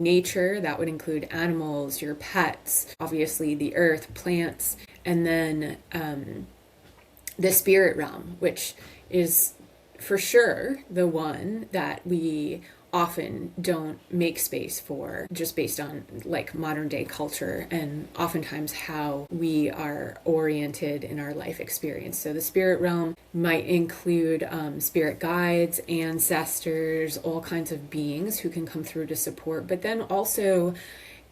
nature, that would include animals, your pets, obviously the earth, plants, and then the spirit realm, which is for sure the one that we often don't make space for, just based on like modern day culture and oftentimes how we are oriented in our life experience. So the spirit realm might include spirit guides, ancestors, all kinds of beings who can come through to support, but then also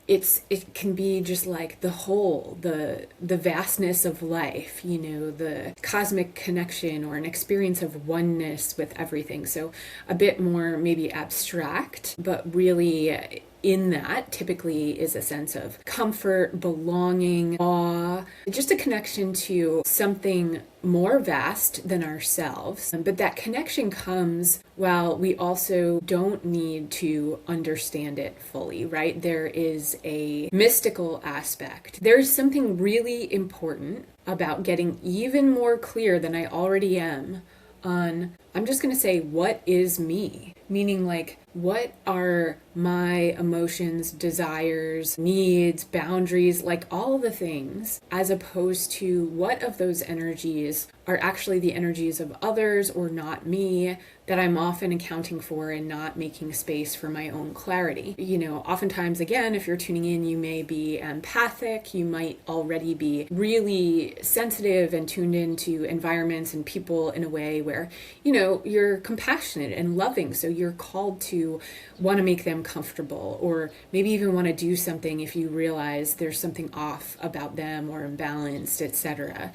it can be just like the whole, the vastness of life, the cosmic connection or an experience of oneness with everything. So a bit more maybe abstract, but really in that typically is a sense of comfort, belonging, awe, just a connection to something more vast than ourselves. But that connection comes while we also don't need to understand it fully, right? There is a mystical aspect. There's something really important about getting even more clear than I already am on, I'm just going to say, what is me? Meaning, like, what are my emotions, desires, needs, boundaries, like all the things, as opposed to what of those energies are actually the energies of others or not me, that I'm often accounting for and not making space for my own clarity. Oftentimes, again, if you're tuning in, you may be empathic, you might already be really sensitive and tuned into environments and people in a way where, you're compassionate and loving, so you're called to want to make them comfortable, or maybe even want to do something if you realize there's something off about them or imbalanced, etc.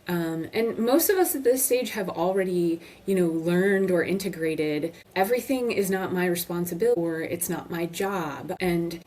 And most of us at this stage have already, learned or integrated everything is not my responsibility, or it's not my job. And,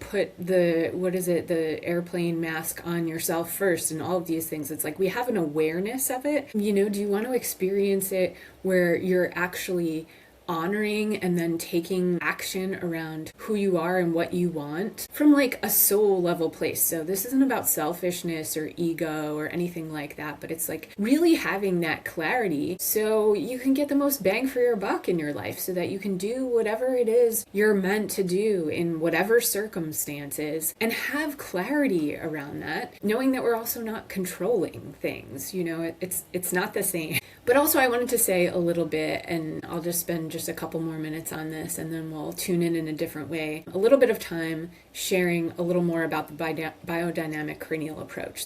put the airplane mask on yourself first and all of these things. It's like we have an awareness of it. Do you want to experience it where you're actually honoring and then taking action around who you are and what you want from like a soul level place? So this isn't about selfishness or ego or anything like that, but it's like really having that clarity so you can get the most bang for your buck in your life, so that you can do whatever it is you're meant to do in whatever circumstances, and have clarity around that, knowing that we're also not controlling things. It's not the same. But also I wanted to say a little bit, and I'll just spend just a couple more minutes on this and then we'll tune in a different way, a little bit of time sharing a little more about the biodynamic cranial approach.